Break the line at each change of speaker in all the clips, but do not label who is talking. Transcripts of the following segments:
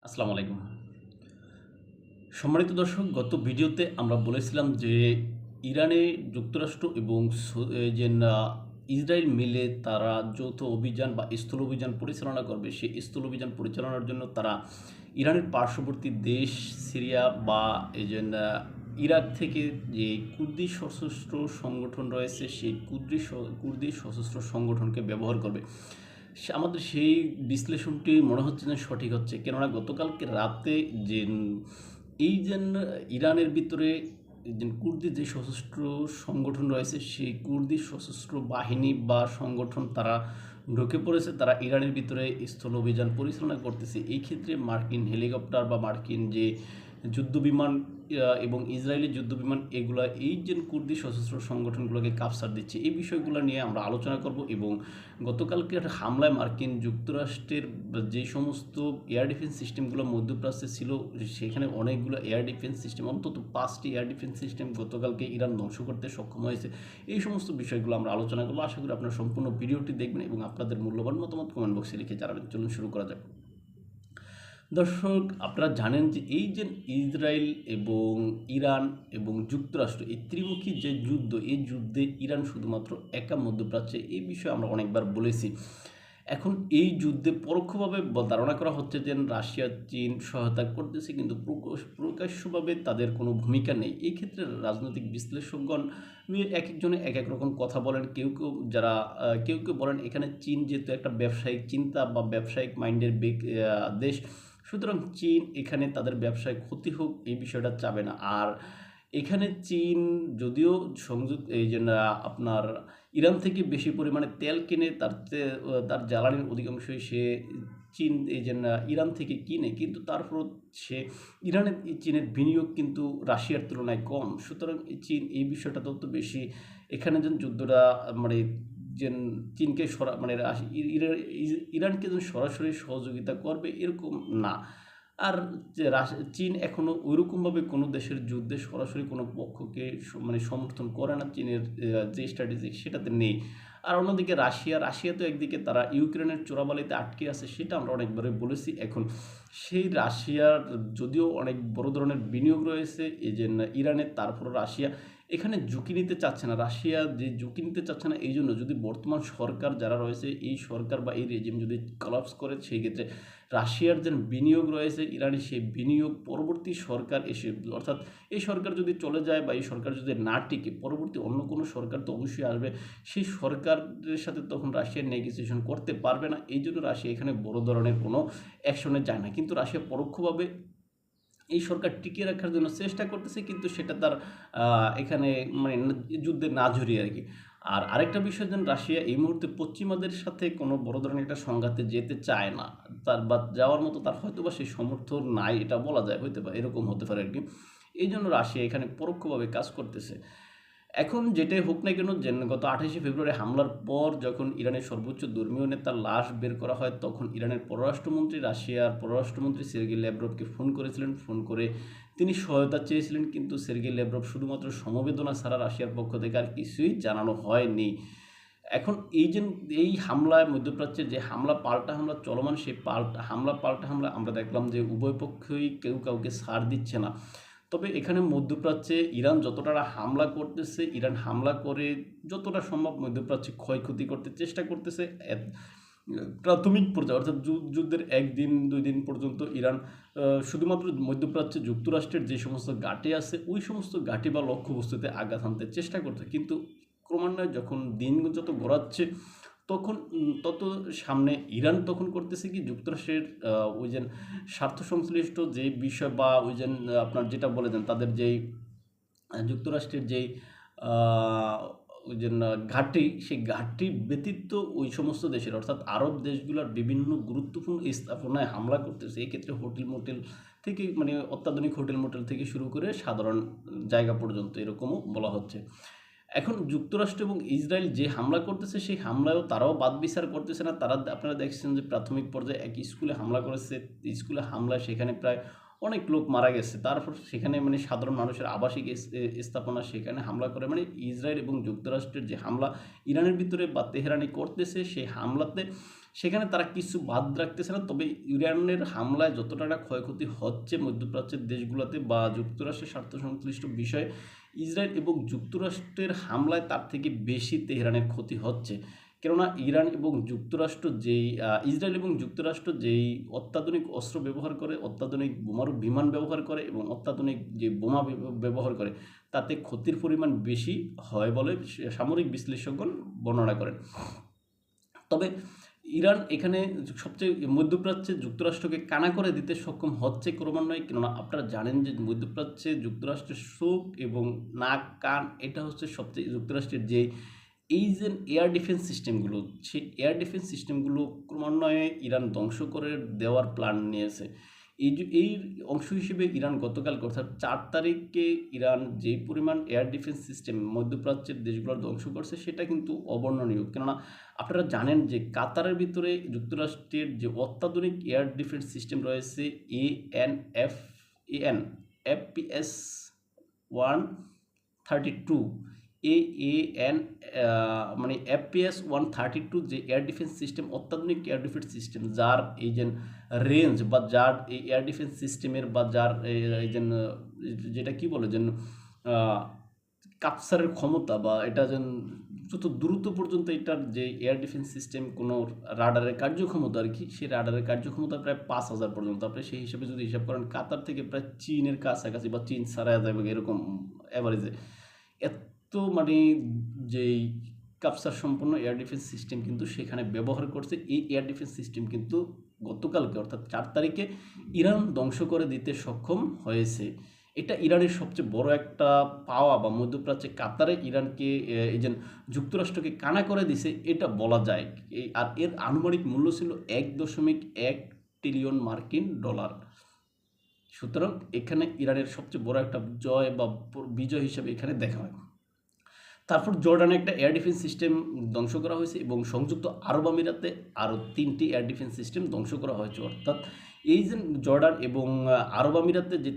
আসসালামু আলাইকুম। সম্মানিত দর্শক, গত ভিডিওতে আমরা বলেছিলাম যে ইরানে যুক্তরাষ্ট্র এবং ইসরায়েল মিলে তারা যৌথ অভিযান বা স্থল অভিযান পরিচালনা করবে। সেই স্থল অভিযান পরিচালনার জন্য তারা ইরানের পার্শ্ববর্তী দেশ সিরিয়া বা ইরাক থেকে যে কুর্দি সশস্ত্র সংগঠন রয়েছে সেই কুর্দি সশস্ত্র সংগঠনকে ব্যবহার করবে। আমাদের সেই বিশ্লেষণটি মনে হচ্ছে যে সঠিক হচ্ছে, কেননা গতকালকে রাতে যে ইরানের ভিতরে যে কুর্দি যে সশস্ত্র সংগঠন রয়েছে সেই কুর্দি সশস্ত্র বাহিনী বা সংগঠন তারা ঢুকে পড়েছে, তারা ইরানের ভিতরে স্থল অভিযান পরিচালনা করতেছে। এই ক্ষেত্রে মার্কিন হেলিকপ্টার বা মার্কিন যে যুদ্ধবিমান এবং ইসরায়েলি যুদ্ধবিমান এগুলা এই যে কুর্দি সশস্ত্র সংগঠনগুলোকে কাপসার দিচ্ছে, এই বিষয়গুলো নিয়ে আমরা আলোচনা করব। এবং গতকালকে একটা হামলায় মার্কিন যুক্তরাষ্ট্রের যে সমস্ত এয়ার ডিফেন্স সিস্টেমগুলো মধ্যপ্রাচ্যে ছিল, সেখানে অনেকগুলো এয়ার ডিফেন্স সিস্টেম, অন্তত 5টি এয়ার ডিফেন্স সিস্টেম গতকালকে ইরান ধ্বংস করতে সক্ষম হয়েছে। এই সমস্ত বিষয়গুলো আমরা আলোচনা করবো। আশা করি আপনারা সম্পূর্ণ ভিডিওটি দেখবেন এবং আপনাদের মূল্যবান মতামত কমেন্ট বক্সে লিখে জানাবেন। চলুন শুরু করা যাক। দর্শক, আপনারা জানেন যে এই যে ইসরায়েল এবং ইরান এবং যুক্তরাষ্ট্র এই ত্রিমুখী যে যুদ্ধ, এই যুদ্ধে ইরান শুধুমাত্র একা মধ্যপ্রাচ্যে, এই বিষয়ে আমরা অনেকবার বলেছি। এখন এই যুদ্ধে পরোক্ষভাবে ধারণা করা হচ্ছে যে রাশিয়া চীন সহায়তা করতেছে, কিন্তু প্রকাশ্যভাবে তাদের কোনো ভূমিকা নেই। এই ক্ষেত্রে রাজনৈতিক বিশ্লেষকগণ এক একজনে এক এক রকম কথা বলেন। কেউ কেউ বলেন এখানে চীন যেহেতু একটা ব্যবসায়িক চিন্তা বা ব্যবসায়িক মাইন্ডের দেশ, সুতরাং চীন এখানে তাদের ব্যবসায় ক্ষতি হোক এই বিষয়টা চাবে না। আর এখানে চীন যদিও আপনার ইরান থেকে বেশি পরিমাণে তেল কিনে, তার জ্বালানির অধিকাংশই সে ইরান থেকে কিনে, কিন্তু তারপর সে চীনের বিনিয়োগ কিন্তু রাশিয়ার তুলনায় কম। সুতরাং চীন এই বিষয়টা তত বেশি এখানে যেন যুদ্ধটা মানে যে চীনকে ইরানকে যেন সরাসরি সহযোগিতা করবে এরকম না। আর চীন এখনও ওইরকমভাবে কোনো দেশের যুদ্ধে সরাসরি কোনো পক্ষকে সমর্থন করে না। চীনের যে স্ট্র্যাটেজি সেটাতে নেই। আর অন্যদিকে রাশিয়া তো একদিকে তারা ইউক্রেনের চোরাবালিতে আটকে আছে, সেটা আমরা অনেকবারই বলেছি। এখন সেই রাশিয়ার যদিও অনেক বড় ধরনের বিনিয়োগ রয়েছে ইরানের, তারপর রাশিয়া এখানে ঝুঁকি নিতে চাচ্ছে না। রাশিয়া যে ঝুঁকি নিতে চাচ্ছে না, এই জন্য যদি বর্তমান সরকার যারা রয়েছে, এই সরকার বা এই রেজিম যদি কলাপস করে, সেই ক্ষেত্রে রাশিয়ার যে বিনিয়োগ রয়েছে ইরানে, সেই বিনিয়োগ পরবর্তী সরকার এসে, অর্থাৎ এই সরকার যদি চলে যায় বা এই সরকার যদি না টিকে, পরবর্তী অন্য কোনো সরকার তো অবশ্যই আসবে, সেই সরকারের সাথে তখন রাশিয়ার নেগোসিয়েশন করতে পারবে না। এই জন্য রাশিয়া এখানে বড় ধরনের কোনো অ্যাকশনে যায় না। কিন্তু রাশিয়া পরোক্ষভাবে এই সরকার টিকিয়ে রাখার জন্য চেষ্টা করতেছে, কিন্তু সেটা তার এখানে যুদ্ধে না জড়িয়ে আর কি। আর আরেকটা বিষয়, রাশিয়া এই মুহূর্তে পশ্চিমাদের সাথে কোনো বড় ধরনের একটা সংঘাতে যেতে চায় না, তার বা যাওয়ার মতো তার হয়তো বা সেই সমর্থন নাই, এটা বলা যায়, হইতে পারে, এরকম হতে পারে আর কি। এই জন্য রাশিয়া এখানে পরোক্ষভাবে কাজ করতেছে। এখন যেটাই হোক না কেন, গত 28শে ফেব্রুয়ারি হামলার পর যখন ইরানের সর্বোচ্চ ধর্মীয় নেতার লাশ বের করা হয়, তখন ইরানের রাশিয়ার পররাষ্ট্রমন্ত্রী সের্গেই ল্যাভরভকে ফোন করেছিলেন। ফোন করে তিনি সহায়তা চেয়েছিলেন, কিন্তু সের্গেই ল্যাভরভ শুধুমাত্র সমবেদনা ছাড়া রাশিয়ার পক্ষ থেকে আর কিছুই জানানো হয়নি। এখন এই হামলায় মধ্যপ্রাচ্যে যে পাল্টা হামলা চলমান, সেই পাল্টা হামলা আমরা দেখলাম যে উভয় পক্ষই কেউ কাউকে ছাড় দিচ্ছে না। তবে এখানে মধ্যপ্রাচ্যে ইরান যতটা হামলা করতেছে, ইরান হামলা করে যতটা সম্ভব মধ্যপ্রাচ্যে ক্ষয়ক্ষতি করতে চেষ্টা করতেছে। প্রাথমিক পর্যায়ে অর্থাৎ যুদ্ধের 1-2 দিন পর্যন্ত ইরান শুধুমাত্র মধ্যপ্রাচ্যে যুক্তরাষ্ট্রের যে সমস্ত ঘাঁটি আছে, ওই সমস্ত ঘাঁটি বা লক্ষ্যবস্তুতে আঘাত হানতে চেষ্টা করছে। কিন্তু ক্রমান্বয়ে যখন দিন যত গড়াচ্ছে, তখন তত সামনে ইরান তখন করতেছে কি, যুক্তরাষ্ট্রের ওই যে স্বার্থ সংশ্লিষ্ট যে বিষয় বা আপনার যেটা বলে দেন তাদের যেই যুক্তরাষ্ট্রের যেই ওই যে ঘাঁটি, সেই ঘাঁটি ব্যতীত ওই সমস্ত দেশের অর্থাৎ আরব দেশগুলোর বিভিন্ন গুরুত্বপূর্ণ স্থাপনায় হামলা করতেছে। এক্ষেত্রে হোটেল মোটেল থেকে অত্যাধুনিক হোটেল মোটেল থেকে শুরু করে সাধারণ জায়গা পর্যন্ত এরকমও বলা হচ্ছে। এখন যুক্তরাষ্ট্র এবং ইসরায়েল যে হামলা করতেছে, সেই হামলায়ও তারাও বাদ বিচার করতেছে না। আপনারা দেখছেন যে প্রাথমিক পর্যায়ে এক স্কুলে হামলা করেছে, স্কুলে হামলায় সেখানে প্রায় অনেক লোক মারা গেছে। তারপর সেখানে সাধারণ মানুষের আবাসিক স্থাপনা, সেখানে হামলা করে। ইসরায়েল এবং যুক্তরাষ্ট্রের যে হামলা ইরানের ভিতরে বা তেহরানি করতেছে, সেই হামলাতে সেখানে তারা কিছু বাদ রাখতেছে না। তবে ইরানের হামলায় যত টাকা ক্ষয়ক্ষতি হচ্ছে মধ্যপ্রাচ্যের দেশগুলোতে বা যুক্তরাষ্ট্রের স্বার্থ সংশ্লিষ্ট বিষয়ে ইসরায়েল এবং যুক্তরাষ্ট্রের হামলায় তার থেকে বেশি তেহরানের ক্ষতি হচ্ছে। কেননা ইরান এবং যুক্তরাষ্ট্র যেই ইসরায়েল এবং যুক্তরাষ্ট্র যেই অত্যাধুনিক অস্ত্র ব্যবহার করে, অত্যাধুনিক বোমারু বিমান ব্যবহার করে এবং অত্যাধুনিক যে বোমা ব্যবহার করে, তাতে ক্ষতির পরিমাণ বেশি হয় বলে সামরিক বিশ্লেষকগণ বর্ণনা করেন। তবে ইরান এখানে সবচেয়ে মধ্যপ্রাচ্যে যুক্তরাষ্ট্রকে কানা করে দিতে সক্ষম হচ্ছে ক্রমান্বয়ে। কেননা আপনারা জানেন যে মধ্যপ্রাচ্যে যুক্তরাষ্ট্রের চোখ এবং নাক কান এটা হচ্ছে সবচেয়ে যুক্তরাষ্ট্রের যে এই যে এয়ার ডিফেন্স সিস্টেমগুলো, সেই এয়ার ডিফেন্স সিস্টেমগুলো ক্রমান্বয়ে ইরান ধ্বংস করে দেওয়ার প্ল্যান নিয়েছে। এই অংশ হিসেবে ইরান গতকালকে অর্থাৎ 4 তারিখে ইরান যেই পরিমাণ এয়ার ডিফেন্স সিস্টেম মধ্যপ্রাচ্যের দেশগুলোর ধ্বংস করছে সেটা কিন্তু অবর্ণনীয়। কেননা আপনারা জানেন যে কাতারের ভিতরে যুক্তরাষ্ট্রের যে অত্যাধুনিক এয়ার ডিফেন্স সিস্টেম রয়েছে এপিএস 132 এএন মানে এফপিএস 132 যে এয়ার ডিফেন্স সিস্টেম, অত্যাধুনিক এয়ার ডিফেন্স সিস্টেম, যার এই যে রেঞ্জ বা যার এই এয়ার ডিফেন্স সিস্টেমের বা যার এই যে যেটা কি বলে যে কাপসারের ক্ষমতা বা এটা যেন যত দ্রুত পর্যন্ত এটার যে এয়ার ডিফেন্স সিস্টেম কোনো রাডারের কার্যক্ষমতা আর কি, সেই রাডারের কার্যক্ষমতা প্রায় 5000 পর্যন্ত। আপনি সেই হিসাবে যদি হিসাব করেন কাতার থেকে প্রায় চীনের কাছাকাছি বা চীন ছাড়া যাবে এরকম অ্যাভারেজে এত মানে যেই কাপসার সম্পন্ন এয়ার ডিফেন্স সিস্টেম কিন্তু সেখানে ব্যবহার করছে। এই এয়ার ডিফেন্স সিস্টেম কিন্তু গতকালকে অর্থাৎ 4 তারিখে ইরান ধ্বংস করে দিতে সক্ষম হয়েছে। এটা ইরানের সবচেয়ে বড় একটা পাওয়া বা মধ্যপ্রাচ্যে কাতারে ইরানকে এই যে যুক্তরাষ্ট্রকে কানা করে দিছে এটা বলা যায়। আর এর আনুমানিক মূল্য ছিল 1.1 ট্রিলিয়ন মার্কিন ডলার। সুতরাং এখানে ইরানের সবচেয়ে বড় একটা জয় বা বিজয় হিসেবে এখানে দেখা হয়। তারপর জর্ডানে একটা এয়ার ডিফেন্স সিস্টেম ধ্বংস করা হয়েছে এবং সংযুক্ত আরব আমিরাতে আরও 3টি এয়ার ডিফেন্স সিস্টেম ধ্বংস করা হয়েছে। অর্থাৎ এই যে জর্ডান এবং আরব আমিরাতে যে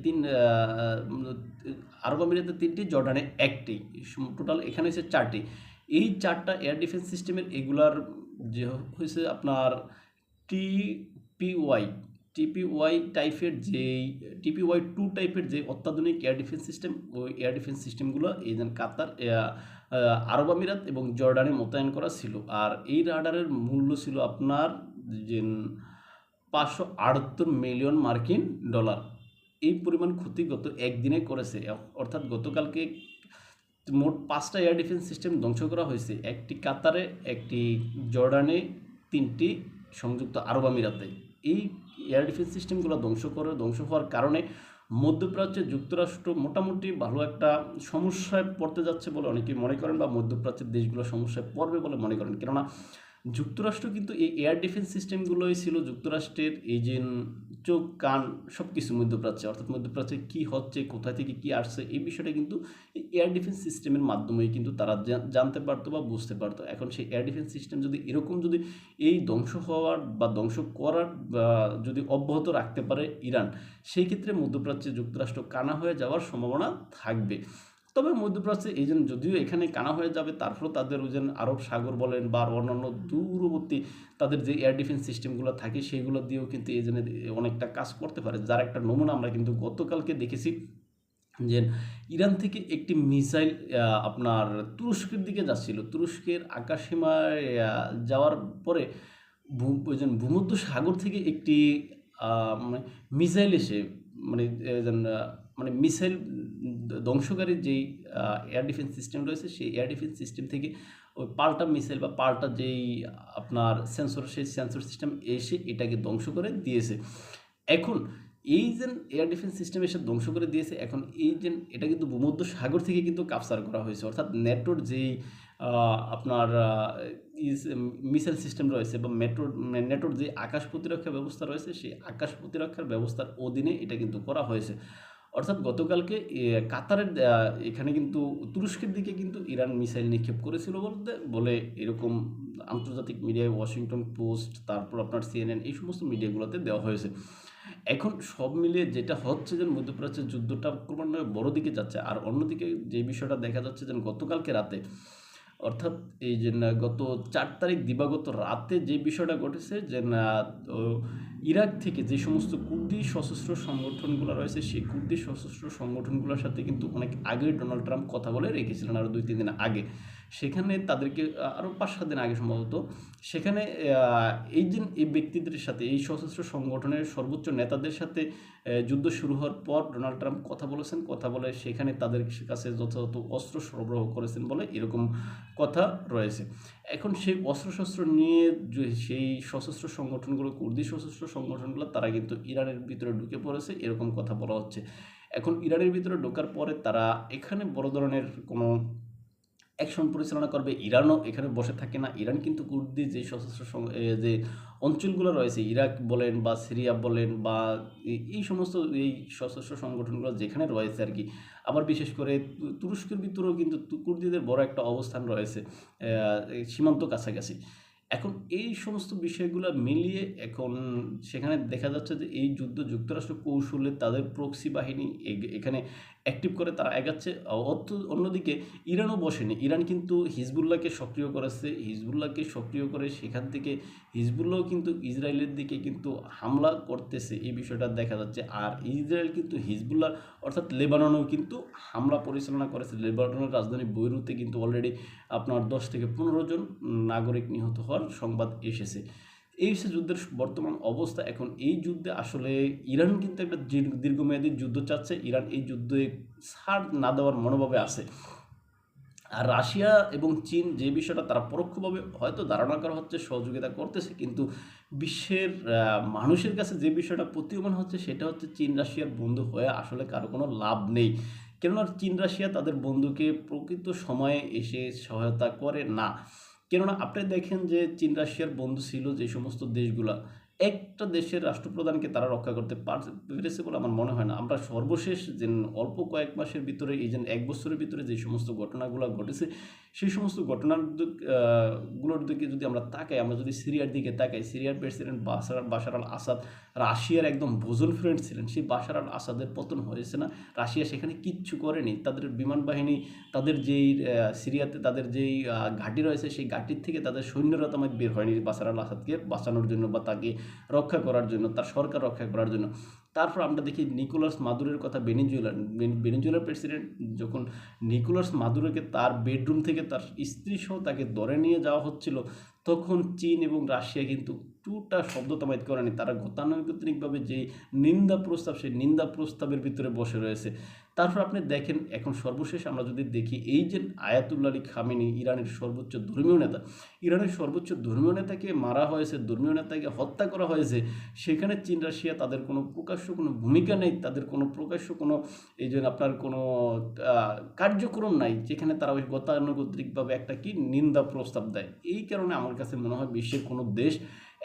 আরব আমিরাতে 3টি, জর্ডানে 1টি, টোটাল এখানে হচ্ছে 4টি। এই 4টা এয়ার ডিফেন্স সিস্টেমের এগুলার যে হয়েছে আপনার টিপিওয়াই টিপিওয়াই 2 টাইপের যে অত্যাধুনিক এয়ার ডিফেন্স সিস্টেম, ওই এয়ার ডিফেন্স সিস্টেমগুলো এই যে কাতার, আরব আমিরাত এবং জর্ডানে মোতায়েন করা ছিল। আর এই রাডারের মূল্য ছিল আপনার যে 578 মিলিয়ন মার্কিন ডলার। এই পরিমাণ ক্ষতি গত একদিনে করেছে। অর্থাৎ গতকালকে মোট 5টা এয়ার ডিফেন্স সিস্টেম ধ্বংস করা হয়েছে, 1টি কাতারে, 1টি জর্ডানে, 3টি সংযুক্ত আরব আমিরাতে। এই এয়ার ডিফেন্স সিস্টেমগুলো ধ্বংস হওয়ার কারণে মধ্যপ্রাচ্যে যুক্তরাষ্ট্র মোটামুটি ভালো একটা সমস্যায় পড়তে যাচ্ছে বলে অনেকেই মনে করেন, বা মধ্যপ্রাচ্যের দেশগুলো সমস্যায় পড়বে বলে মনে করেন। কেননা যুক্তরাষ্ট্র কিন্তু এই এয়ার ডিফেন্স সিস্টেমগুলোই ছিল যুক্তরাষ্ট্রের এই যে চোখ কান সব কিছু মধ্যপ্রাচ্যে, অর্থাৎ মধ্যপ্রাচ্যে কী হচ্ছে, কোথা থেকে কী আসছে, এই বিষয়টা কিন্তু এই এয়ার ডিফেন্স সিস্টেমের মাধ্যমেই কিন্তু তারা জানতে পারতো বা বুঝতে পারতো। এখন সেই এয়ার ডিফেন্স সিস্টেম যদি এরকম যদি এই ধ্বংস হওয়ার বা ধ্বংস করার যদি অব্যাহত রাখতে পারে ইরান, সেই ক্ষেত্রে মধ্যপ্রাচ্যে যুক্তরাষ্ট্র কানা হয়ে যাওয়ার সম্ভাবনা থাকবে। তবে মধ্যপ্রাচ্যে এই যে যদিও এখানে কানা হয়ে যাবে, তারপরেও তাদের ওই যে আরব সাগর বলেন বা অন্যান্য দূরবর্তী তাদের যে এয়ার ডিফেন্স সিস্টেমগুলো থাকে সেইগুলো দিয়েও কিন্তু এই জন্য অনেকটা কাজ করতে পারে। যার একটা নমুনা আমরা কিন্তু গতকালকে দেখেছি যে ইরান থেকে একটি মিসাইল আপনার তুরস্কের দিকে যাচ্ছিল, তুরস্কের আকাশসীমায় যাওয়ার পরে ওই যে ভূমধ্য সাগর থেকে একটি মিসাইল এসে মানে মানে মিসাইল ধ্বংসকারী যেই এয়ার ডিফেন্স সিস্টেম রয়েছে, সেই এয়ার ডিফেন্স সিস্টেম থেকে ওই পাল্টা মিসাইল বা পাল্টা যেই আপনার সেই সেন্সর সিস্টেম এসে এটাকে ধ্বংস করে দিয়েছে। এখন এই যে এয়ার ডিফেন্স সিস্টেম এসে ধ্বংস করে দিয়েছে, এখন এই যে এটা কিন্তু ভূমধ্য সাগর থেকে কিন্তু কাপসার করা হয়েছে। অর্থাৎ নেটোর যেই আপনার মিসাইল সিস্টেম রয়েছে বা নেটোর যে আকাশ প্রতিরক্ষা ব্যবস্থা রয়েছে, সেই আকাশ প্রতিরক্ষার ব্যবস্থার অধীনে এটা কিন্তু করা হয়েছে। অর্থাৎ গতকালকে কাতারের এখানে কিন্তু তুরস্কের দিকে কিন্তু ইরান মিসাইল নিক্ষেপ করেছিল বলে এরকম আন্তর্জাতিক মিডিয়ায় ওয়াশিংটন পোস্ট, তারপর আপনার সিএনএন, এই সমস্ত মিডিয়াগুলোতে দেওয়া হয়েছে। এখন সব মিলিয়ে যেটা হচ্ছে যে মধ্যপ্রাচ্যের যুদ্ধটা ক্রমান্বয়ে বড় দিকে যাচ্ছে। আর অন্যদিকে যে বিষয়টা দেখা যাচ্ছে যে গতকালকে রাতে অর্থাৎ এই যে গত 4 তারিখ দিবাগত রাতে যে বিষয়টা ঘটেছে যে তো ইরাক থেকে যে সমস্ত কুর্দি সশস্ত্র সংগঠনগুলো রয়েছে সেই কুর্দি সশস্ত্র সংগঠনগুলোর সাথে কিন্তু অনেক আগেই ডোনাল্ড ট্রাম্প কথা বলে রেখেছিলেন, আরও 2-3 দিন আগে। সেখানে তাদেরকে আরও 5-7 দিন আগে সম্ভবত সেখানে এই ব্যক্তিদের সাথে, এই সশস্ত্র সংগঠনের সর্বোচ্চ নেতাদের সাথে যুদ্ধ শুরু হওয়ার পর ডোনাল্ড ট্রাম্প কথা বলেছেন। কথা বলে সেখানে তাদের কাছে যথাযথ অস্ত্র সরবরাহ করেছেন বলে এরকম কথা রয়েছে। এখন সেই অস্ত্রশস্ত্র নিয়ে সেই সশস্ত্র সংগঠনগুলো, কুর্দি সশস্ত্র সংগঠনগুলো, তারা কিন্তু ইরানের ভিতরে ঢুকে পড়েছে এরকম কথা বলা হচ্ছে। এখন ইরানের ভিতরে ঢোকার পরে তারা এখানে বড় ধরনের কোনো অ্যাকশন পরিচালনা করবে। ইরানও এখানে বসে থাকে না। ইরান কিন্তু কুর্দি যে সশস্ত্র যে অঞ্চলগুলো রয়েছে, ইরাক বলেন বা সিরিয়া বলেন বা এই সমস্ত এই সশস্ত্র সংগঠনগুলো যেখানে রয়েছে আর কি, আবার বিশেষ করে তুরস্কের ভিতরেও কিন্তু কুর্দিদের বড় একটা অবস্থান রয়েছে সীমান্ত কাছাকাছি। এখন এই সমস্ত বিষয়গুলো মিলিয়ে এখন সেখানে দেখা যাচ্ছে যে এই যুদ্ধ যুক্তরাষ্ট্র কৌশলে তাদের প্রক্সি বাহিনী এখানে অ্যাক্টিভ করে তারা এগাচ্ছে। অন্যদিকে ইরানও বসেনি। ইরান কিন্তু হিজবুল্লাহকে সক্রিয় করেছে। হিজবুল্লাহকে সক্রিয় করে সেখান থেকে হিজবুল্লাহও কিন্তু ইসরায়েলের দিকে কিন্তু হামলা করতেছে, এই বিষয়টা দেখা যাচ্ছে। আর ইসরায়েল কিন্তু হিজবুল্লাহ অর্থাৎ লেবাননেও কিন্তু হামলা পরিচালনা করেছে। লেবাননের রাজধানী বৈরুতে কিন্তু অলরেডি আপনার 10 থেকে 15 জন নাগরিক নিহত হওয়ার সংবাদ এসেছে। এই হচ্ছে যুদ্ধের বর্তমান অবস্থা। এখন এই যুদ্ধে আসলে ইরান কিন্তু একটা দীর্ঘমেয়াদী যুদ্ধ চাচ্ছে। ইরান এই যুদ্ধে ছাড় না দেওয়ার মনোভাবে আছে। আর রাশিয়া এবং চীন যে বিষয়টা তারা পরোক্ষভাবে হয়তো ধারণা করা হচ্ছে সহযোগিতা করতেছে, কিন্তু বিশ্বের মানুষের কাছে যে বিষয়টা প্রতীয়মান হচ্ছে সেটা হচ্ছে চীন রাশিয়ার বন্ধু হয়ে আসলে কারো কোনো লাভ নেই। কেননা চীন রাশিয়া তাদের বন্ধুকে প্রকৃত সময়ে এসে সহায়তা করে না। কেননা আপনি দেখেন যে চীন রাশিয়ার বন্ধু ছিল যে সমস্ত দেশগুলা, একটা দেশের রাষ্ট্রপ্রধানকে তারা রক্ষা করতে পেরেছে বলে আমার মনে হয় না। আমরা সর্বশেষ যে অল্প কয়েক মাসের ভিতরে, এই যে 1 বছরের ভিতরে যে সমস্ত ঘটনাগুলো ঘটেছে সেই সমস্ত ঘটনার গুলোর দিকে যদি আমরা তাকাই, আমরা যদি সিরিয়ার দিকে তাকাই, সিরিয়ার প্রেসিডেন্ট বাশার আল আসাদ রাশিয়ার একদম ভোজন ফ্রেন্ড ছিলেন। সেই বাশার আল আসাদের পতন হয়েছে না, রাশিয়া সেখানে কিচ্ছু করেনি। তাদের বিমান বাহিনী, তাদের যেই সিরিয়াতে তাদের যেই ঘাঁটি রয়েছে সেই ঘাঁটির থেকে তাদের সৈন্যরা তেমন বের হয়নি বাশার আল আসাদকে বাঁচানোর জন্য বা তাকে রক্ষা করার জন্য, তার সরকার রক্ষা করার জন্য। তারপর আমরা দেখি নিকোলাস মাদুরোর কথা, ভেনেজুয়েলার প্রেসিডেন্ট যখন নিকোলাস মাদুরোকে তার বেডরুম থেকে তার স্ত্রী সহ তাকে ধরে নিয়ে যাওয়া হচ্ছিল, তখন চীন এবং রাশিয়া কিন্তু টুটা শব্দ তামাইত করেনি। তারা গতানুগতিকভাবে যে নিন্দা প্রস্তাব, সেই নিন্দা প্রস্তাবের ভিতরে বসে রয়েছে। তারপর আপনি দেখেন এখন সর্বশেষ আমরা যদি দেখি, এই যে আয়াতুল্লাহ আলী খামেনি, ইরানের সর্বোচ্চ ধর্মীয় নেতা, ইরানের সর্বোচ্চ ধর্মীয় নেতাকে মারা হয়েছে, ধর্মীয় নেতাকে হত্যা করা হয়েছে, সেখানে চীন রাশিয়া তাদের কোনো প্রকাশ্য কোনো ভূমিকা নেই, তাদের কোনো প্রকাশ্য কোনো এই যে আপনার কোনো কার্যক্রম নাই যেখানে তারা ওই গতানুগতিকভাবে একটা কি নিন্দা প্রস্তাব দেয়। এই কারণে আমার কাছে মনে হয় বিশ্বের কোনো দেশ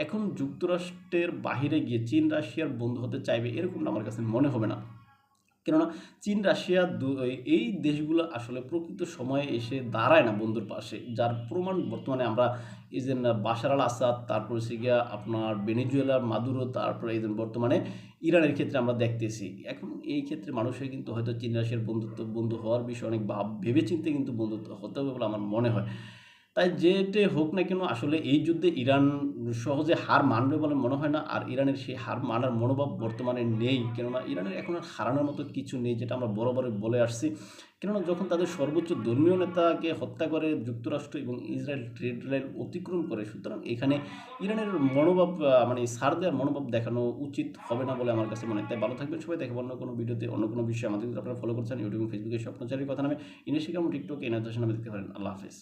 এখন যুক্তরাষ্ট্রের বাহিরে গিয়ে চীন রাশিয়ার বন্ধু হতে চাইবে এরকমটা আমার কাছে মনে হবে না। কেননা চীন রাশিয়া এই দেশগুলো আসলে প্রকৃত সময়ে এসে দাঁড়ায় না বন্ধুর পাশে, যার প্রমাণ বর্তমানে আমরা এই যে বাশার আল আসাদ, তারপর হচ্ছে গিয়া আপনার ভেনেজুয়েলার মাদুরো, তারপরে এই যে বর্তমানে ইরানের ক্ষেত্রে আমরা দেখতেছি। এখন এই ক্ষেত্রে মানুষের কিন্তু হয়তো চীন রাশিয়ার বন্ধু হওয়ার বিষয়ে অনেক ভেবেচিন্তে কিন্তু বন্ধুত্ব হতে হবে বলে আমার মনে হয়। তাই যেটা হোক না কেন আসলে এই যুদ্ধে ইরান সহজে হার মানবে বলে মনে হয় না। আর ইরানের সেই হার মানার মনোভাব বর্তমানে নেই, কেননা ইরানের এখন আর হারানোর মতো কিছু নেই, যেটা আমরা বরাবরই বলে আসছি। কেননা যখন তাদের সর্বোচ্চ ধর্মীয় নেতাকে হত্যা করে যুক্তরাষ্ট্র এবং ইসরায়েল ট্রেড লাইন অতিক্রম করে, সুতরাং এখানে ইরানের মনোভাব মানে ছাড় দেওয়ার মনোভাব দেখানো উচিত হবে না বলে আমার কাছে মনে হয়। তাই ভালো থাকবেন সবাই, দেখবেন অন্য কোনো ভিডিওতে অন্য কোনো বিষয়ে। আমাদের আপনারা ফলো করছেন ইউটিউব এবং ফেসবুকে স্বপ্নচারীর কথা নামে, ইংলিশে কেমন টিকটক এনার্জি নামে দেখতে পারেন। আল্লাহ হাফেজ।